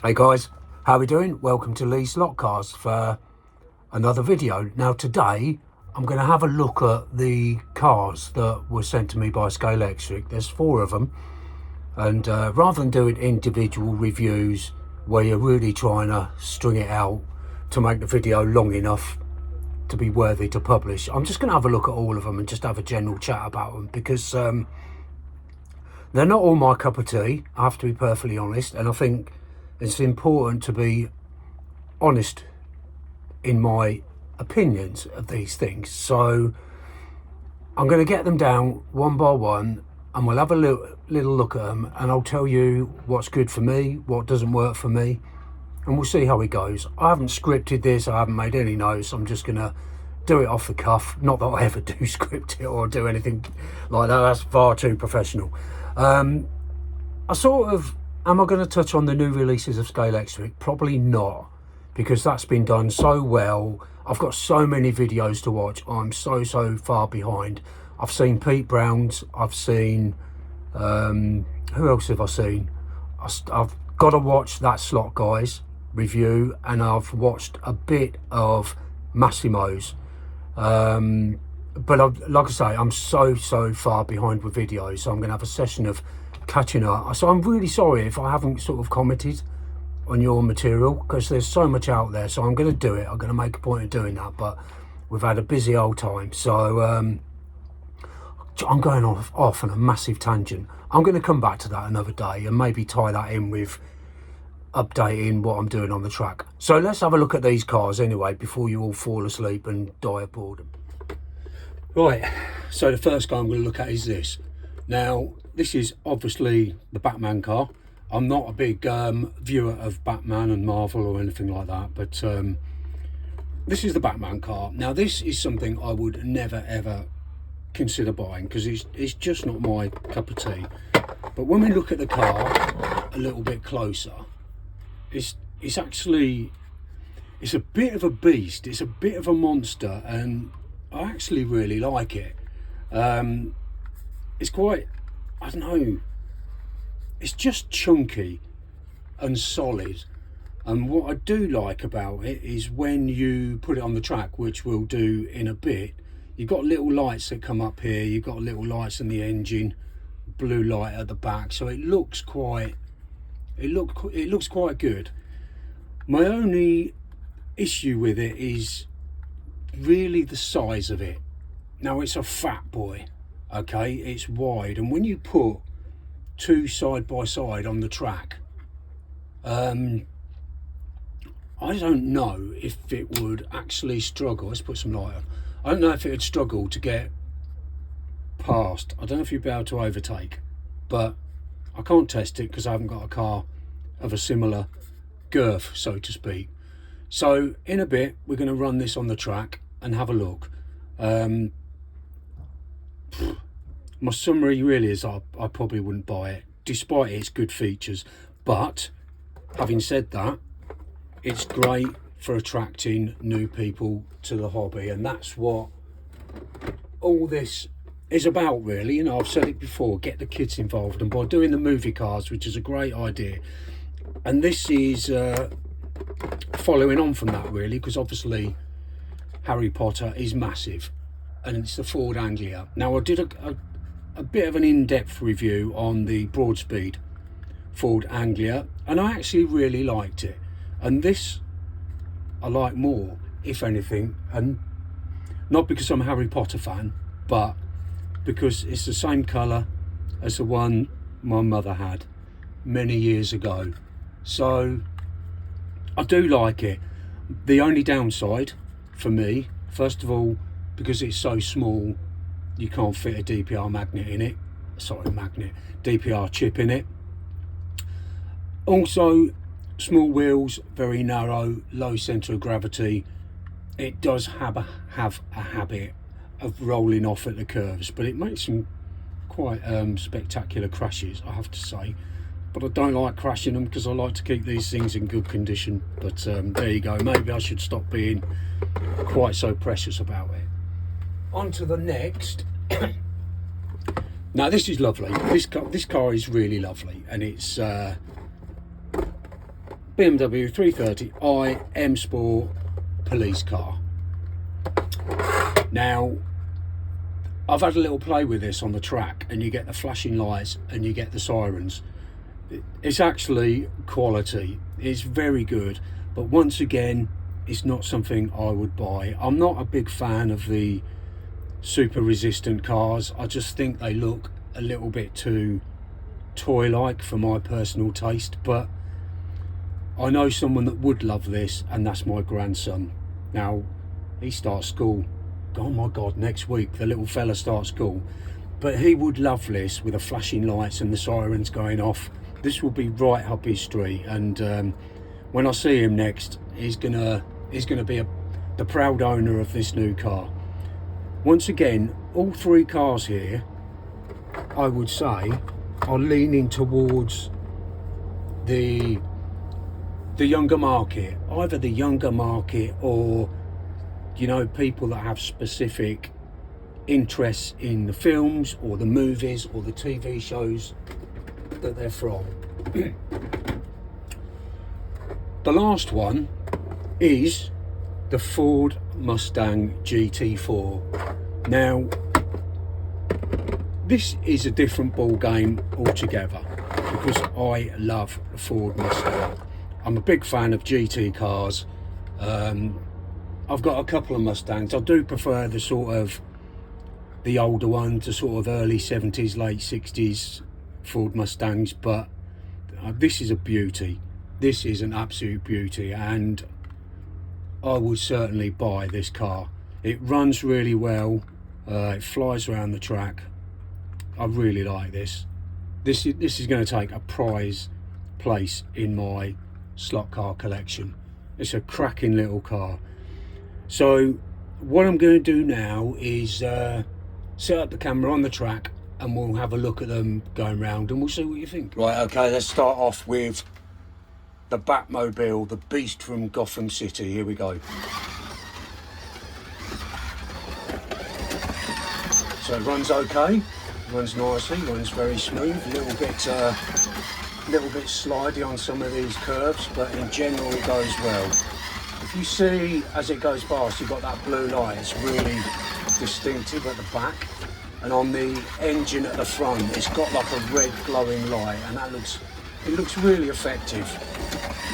Hey guys, how we doing? Welcome to Lee Slotcars for another video. Now today I'm going to have a look at the cars that were sent to me by Scalextric. There's 4 of them, and rather than doing individual reviews where you're really trying to string it out to make the video long enough to be worthy to publish, I'm just going to have a look at all of them and just have a general chat about them, because they're not all my cup of tea, I have to be perfectly honest, and I think it's important to be honest in my opinions of these things. So I'm going to get them down one by one, and we'll have a little look at them, and I'll tell you what's good for me, what doesn't work for me, and we'll see how it goes. I haven't scripted this, I haven't made any notes, I'm just going to do it off the cuff. Not that I ever do script it or do anything like that, that's far too professional. Am I going to touch on the new releases of Scalextric? Probably not, because that's been done so well. I've got so many videos to watch. I'm so far behind. I've seen Pete Brown's, I've seen, who else have I seen? I've got to watch that Slotcars review, and I've watched a bit of Massimo's. But like I say, I'm so far behind with videos, so I'm going to have a session of catching up. So I'm really sorry if I haven't sort of commented on your material, because there's so much out there. So I'm going to do it, I'm going to make a point of doing that, but we've had a busy old time. So I'm going off on a massive tangent. I'm going to come back to that another day and maybe tie that in with updating what I'm doing on the track. So let's have a look at these cars anyway before you all fall asleep and die of boredom. Right, so the first car I'm going to look at is this. Now, this is obviously the Batman car. I'm not a big viewer of Batman and Marvel or anything like that, but this is the Batman car. Now, this is something I would never ever consider buying, because it's just not my cup of tea. But when we look at the car a little bit closer, it's a bit of a beast. It's a bit of a monster, and I actually really like it. It's quite, I don't know, it's just chunky and solid. And what I do like about it is when you put it on the track, which we'll do in a bit, you've got little lights that come up here, you've got little lights in the engine, blue light at the back, so it looks quite good. My only issue with it is really the size of it. Now, it's a fat boy, okay, it's wide, and when you put 2 side by side on the track, I don't know if it would actually struggle. Let's put some light on. I don't know if it would struggle to get past. I don't know if you'd be able to overtake, but I can't test it because I haven't got a car of a similar girth, so to speak. So in a bit we're going to run this on the track and have a look. My summary really is I probably wouldn't buy it, despite its good features. But having said that, it's great for attracting new people to the hobby, and that's what all this is about, really. You know, I've said it before, get the kids involved, and by doing the movie cars, which is a great idea, and this is following on from that, really, because obviously Harry Potter is massive, and it's the Ford Anglia. Now, I did a bit of an in-depth review on the Broadspeed Ford Anglia, and I actually really liked it, and this I like more, if anything, and not because I'm a Harry Potter fan, but because it's the same colour as the one my mother had many years ago. So I do like it. The only downside for me, first of all, because it's so small, you can't fit a DPR DPR chip in it. Also, small wheels, very narrow, low centre of gravity. It does have a habit of rolling off at the curves, but it makes some quite spectacular crashes, I have to say. But I don't like crashing them because I like to keep these things in good condition. But there you go, maybe I should stop being quite so precious about it. On to the next. Now, this is lovely. This car is really lovely, and it's BMW 330i M Sport police car. Now, I've had a little play with this on the track, and you get the flashing lights and you get the sirens. It's actually quality. It's very good, but once again, it's not something I would buy. I'm not a big fan of the super resistant cars. I just think they look a little bit too toy-like for my personal taste, but I know someone that would love this, and that's my grandson. Now, he starts school, oh my god, next week the little fella starts school, but he would love this with the flashing lights and the sirens going off. This will be right up his street, and when I see him next, he's gonna be the proud owner of this new car. Once again, all three cars here, I would say, are leaning towards the younger market, either the younger market or, you know, people that have specific interests in the films or the movies or the TV shows that they're from. The last one is the Ford Mustang GT4. Now, this is a different ball game altogether, because I love the Ford Mustang. I'm a big fan of GT cars. I've got a couple of Mustangs. I do prefer the older ones, the sort of early 70s, late 60s Ford Mustangs, but this is a beauty. This is an absolute beauty, and I would certainly buy this car. It runs really well. It flies around the track. I really like this. This is going to take a prize place in my slot car collection. It's a cracking little car. So what I'm going to do now is set up the camera on the track, and we'll have a look at them going round, and we'll see what you think. Right, okay, let's start off with the Batmobile, the beast from Gotham City. Here we go. So it runs okay, runs nicely, runs very smooth, a little bit slidey on some of these curves, but in general it goes well. If you see, as it goes past, you've got that blue light. It's really distinctive at the back, and on the engine at the front, it's got like a red glowing light, and it looks really effective.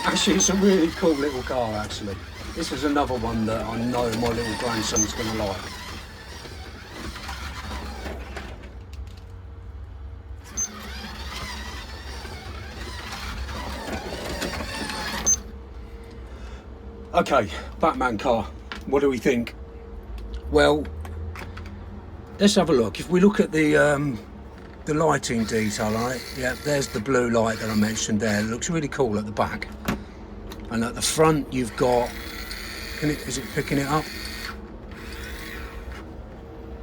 Actually, it's a really cool little car, actually. This is another one that I know my little grandson's going to like. Okay, Batman car, what do we think? Well, let's have a look. If we look at the lighting detail on it, yeah, there's the blue light that I mentioned there. It looks really cool at the back. And at the front, you've got, is it picking it up?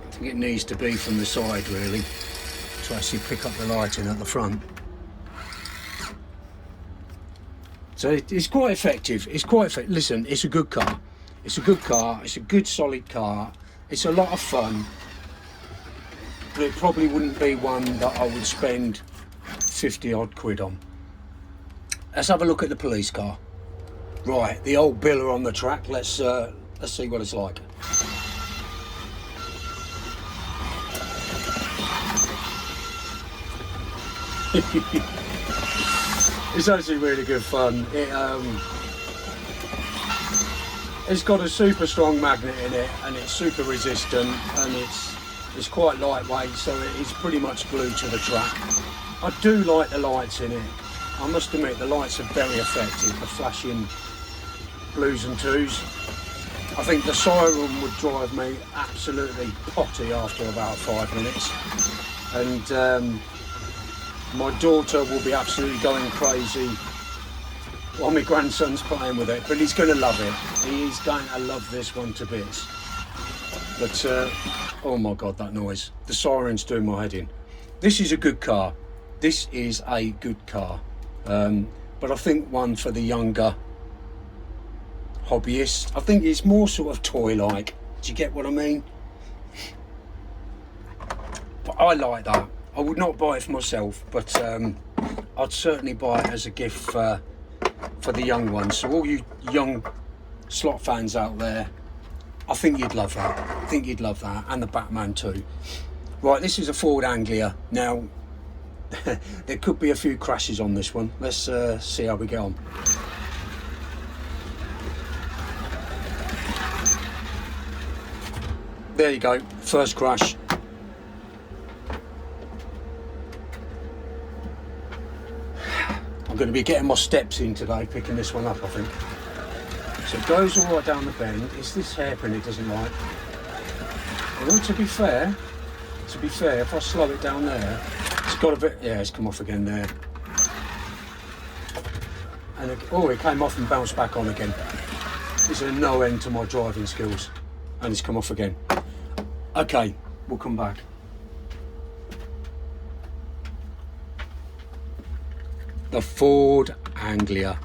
I think it needs to be from the side, really, to actually pick up the lighting at the front. So it's quite effective. It's quite effective. Listen, it's a good car. It's a good car. It's a good, solid car. It's a lot of fun. But it probably wouldn't be one that I would spend 50 odd quid on. Let's have a look at the police car. Right, the old biller on the track. Let's see what it's like. It's actually really good fun. It's got a super strong magnet in it, and it's super resistant, and it's quite lightweight, so it is pretty much glued to the track. I do like the lights in it. I must admit, the lights are very effective, the flashing blues and twos. I think the siren would drive me absolutely potty after about 5 minutes, and my daughter will be absolutely going crazy while my grandson's playing with it, but he's going to love it. He is going to love this one to bits. But oh my god, that noise. The sirens do my head in. This is a good car. This is a good car. But I think one for the younger hobbyists. I think it's more sort of toy-like. Do you get what I mean? But I like that. I would not buy it for myself, but I'd certainly buy it as a gift for for the young ones. So all you young slot fans out there, I think you'd love that. I think you'd love that, and the Batman too. Right, this is a Ford Anglia. Now, there could be a few crashes on this one. Let's see how we get on. There you go, first crash. I'm going to be getting my steps in today, picking this one up, I think. So it goes all right down the bend. It's this hairpin it doesn't like. Although to be fair, if I slow it down there, it's got a bit, yeah, it's come off again there. And it came off and bounced back on again. There's no end to my driving skills. And it's come off again. Okay, we'll come back. The Ford Anglia.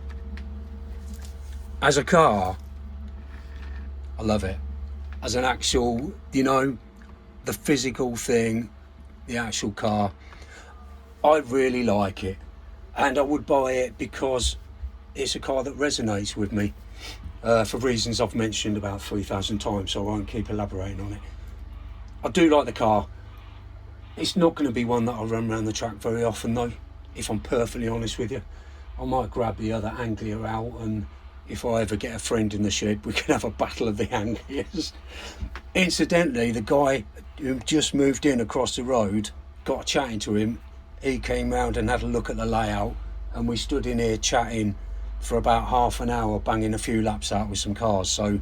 As a car, I love it. As an actual, you know, the physical thing, the actual car, I really like it. And I would buy it because it's a car that resonates with me for reasons I've mentioned about 3,000 times, so I won't keep elaborating on it. I do like the car. It's not going to be one that I run around the track very often though, if I'm perfectly honest with you. I might grab the other Anglia out, and if I ever get a friend in the shed, we can have a battle of the Anglias. Incidentally, the guy who just moved in across the road, got chatting to him, he came round and had a look at the layout, and we stood in here chatting for about half an hour, banging a few laps out with some cars. So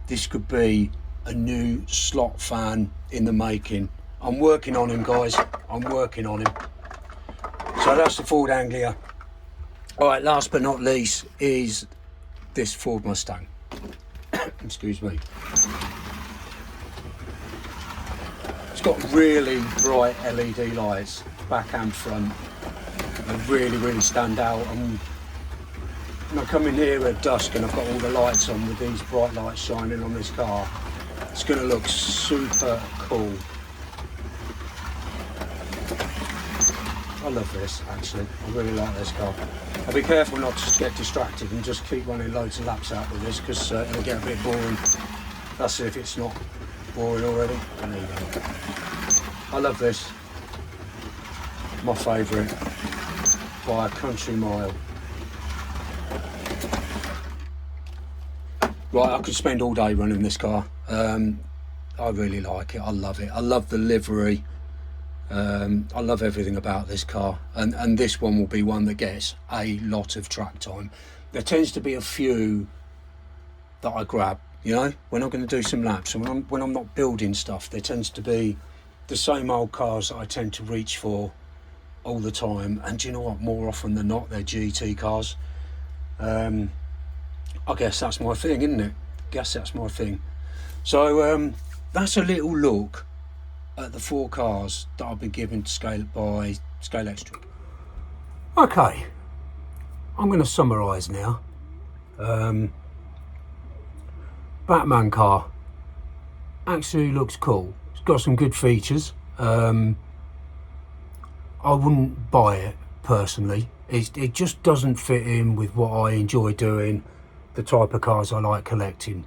this could be a new slot fan in the making. I'm working on him, guys. I'm working on him. So that's the Ford Anglia. All right, last but not least is this Ford Mustang. Excuse me. It's got really bright LED lights, back and front. They really, really stand out. And when I come in here at dusk and I've got all the lights on with these bright lights shining on this car, it's going to look super cool. I love this, actually. I really like this car. I'll be careful not to get distracted and just keep running loads of laps out with this, because it'll get a bit boring. That's if it's not boring already. And there you go. I love this. My favourite by a country mile. Right, I could spend all day running this car. I really like it. I love it. I love the livery. I love everything about this car, and this one will be one that gets a lot of track time. There tends to be a few that I grab, you know, when I'm going to do some laps, and when I'm not building stuff, there tends to be the same old cars that I tend to reach for all the time. And do you know what, more often than not, they're GT cars. I guess that's my thing, isn't it? So that's a little look at the 4 cars that I've been given to by Scalextric. Okay, I'm going to summarise now. Batman car actually looks cool. It's got some good features. I wouldn't buy it personally. It just doesn't fit in with what I enjoy doing, the type of cars I like collecting.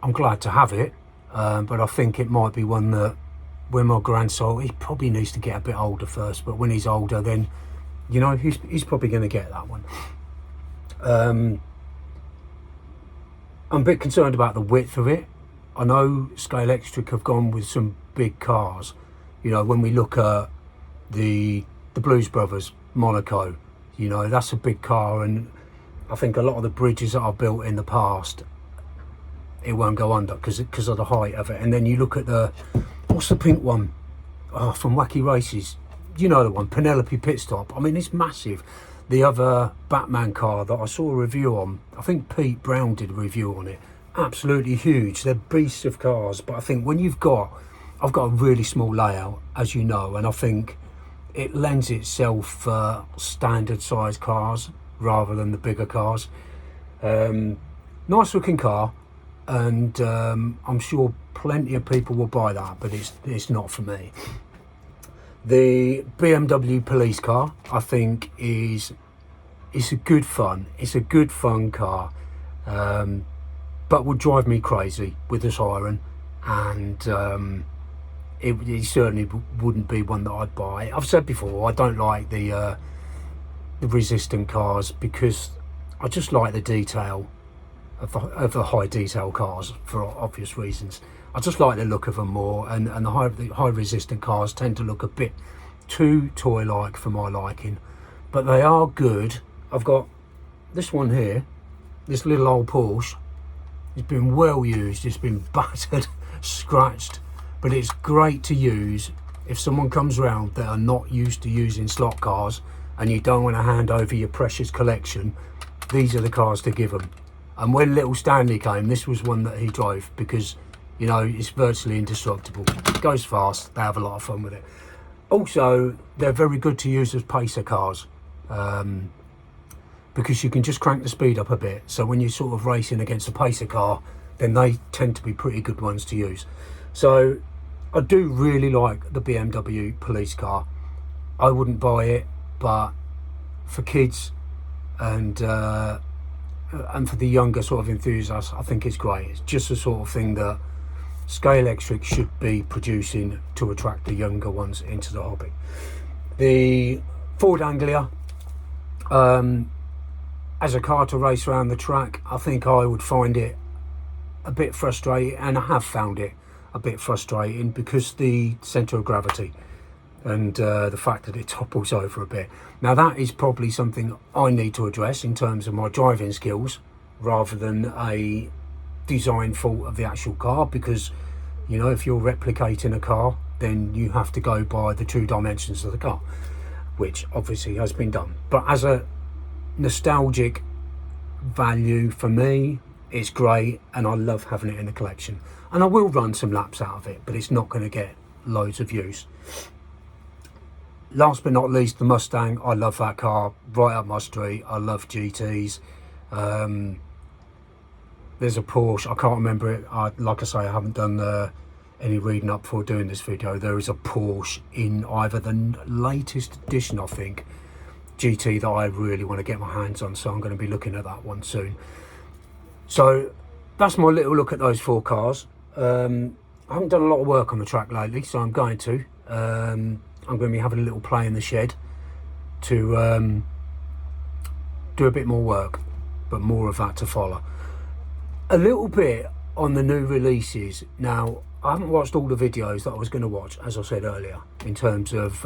I'm glad to have it, but I think it might be one that when my grandson, he probably needs to get a bit older first, but when he's older, then, you know, he's probably going to get that one. I'm a bit concerned about the width of it. I know Scalextric have gone with some big cars. You know, when we look at the Blues Brothers Monaco, you know, that's a big car, and I think a lot of the bridges that I've built in the past, it won't go under because of the height of it. And then you look at what's the pink one? Oh, from Wacky Races. You know the one, Penelope Pit Stop. I mean, it's massive. The other Batman car that I saw a review on, I think Pete Brown did a review on it. Absolutely huge. They're beasts of cars. But I think when I've got a really small layout, as you know, and I think it lends itself for standard size cars rather than the bigger cars. Nice looking car. And I'm sure plenty of people will buy that, but it's not for me. The BMW police car, I think, is it's a good fun. It's a good fun car, but would drive me crazy with the siren, and it certainly wouldn't be one that I'd buy. I've said before, I don't like the resistant cars because I just like the detail of the high detail cars for obvious reasons. I just like the look of them more, and the high resistant cars tend to look a bit too toy-like for my liking, but they are good. I've got this one here, this little old Porsche. It's been well used, it's been battered, scratched, but it's great to use if someone comes around that are not used to using slot cars and you don't want to hand over your precious collection. These are the cars to give them. And when little Stanley came, this was one that he drove because, you know, it's virtually indestructible. It goes fast, they have a lot of fun with it. Also, they're very good to use as pacer cars, because you can just crank the speed up a bit. So when you're sort of racing against a pacer car, then they tend to be pretty good ones to use. So I do really like the BMW police car. I wouldn't buy it, but for kids and for the younger sort of enthusiasts, I think it's great. It's just the sort of thing that Scalextric should be producing to attract the younger ones into the hobby. The Ford Anglia, as a car to race around the track, I think I would find it a bit frustrating, and I have found it a bit frustrating because the centre of gravity and the fact that it topples over a bit. Now that is probably something I need to address in terms of my driving skills rather than a design fault of the actual car, because, you know, if you're replicating a car, then you have to go by the true dimensions of the car, which obviously has been done. But as a nostalgic value for me, it's great, and I love having it in the collection, and I will run some laps out of it, but it's not going to get loads of use. Last but not least, the Mustang. I love that car, right up my street. I love GTs. There's a Porsche, I can't remember it. Like I say, I haven't done any reading up before doing this video. There is a Porsche in either the latest edition, I think, GT, that I really want to get my hands on, so I'm going to be looking at that one soon. So that's my little look at those four cars. I haven't done a lot of work on the track lately, so I'm going to. I'm going to be having a little play in the shed to do a bit more work, but more of that to follow. A little bit on the new releases. Now, I haven't watched all the videos that I was going to watch, as I said earlier, in terms of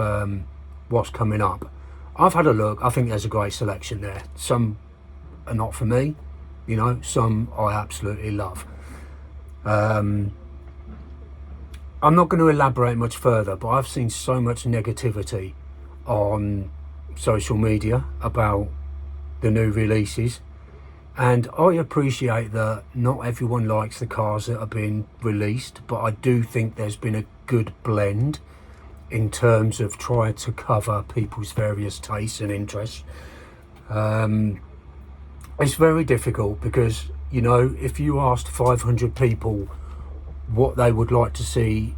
what's coming up. I've had a look. I think there's a great selection there. Some are not for me, you know, some I absolutely love. I'm not going to elaborate much further, but I've seen so much negativity on social media about the new releases, and I appreciate that not everyone likes the cars that are being released, but I do think there's been a good blend in terms of trying to cover people's various tastes and interests. It's very difficult because, you know, if you asked 500 people what they would like to see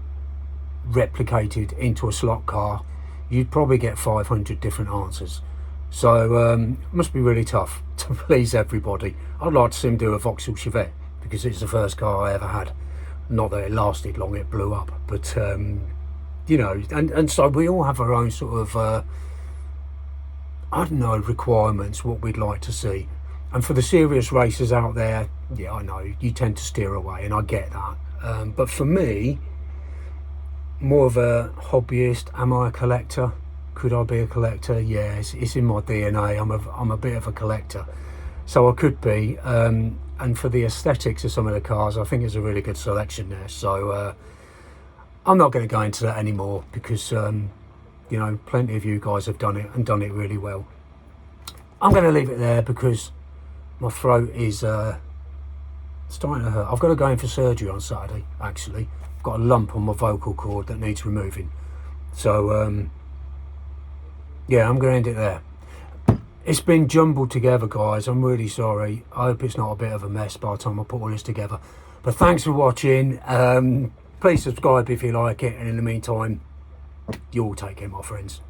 replicated into a slot car, you'd probably get 500 different answers. So it must be really tough to please everybody. I'd like to see him do a Vauxhall Chevette because it's the first car I ever had. Not that it lasted long, it blew up, but you know, and so we all have our own sort of I don't know, requirements, what we'd like to see. And for the serious racers out there, yeah, I know you tend to steer away, and I get that. But for me, more of a hobbyist. Am I a collector? Could I be a collector? Yeah, it's in my DNA. I'm a bit of a collector, so I could be. And for the aesthetics of some of the cars, I think it's a really good selection there. So I'm not going to go into that anymore because you know, plenty of you guys have done it and done it really well. I'm going to leave it there because my throat is starting to hurt. I've got to go in for surgery on Saturday, actually. I've got a lump on my vocal cord that needs removing. So, yeah, I'm going to end it there. It's been jumbled together, guys. I'm really sorry. I hope it's not a bit of a mess by the time I put all this together. But thanks for watching. Please subscribe if you like it. And in the meantime, you all take care, my friends.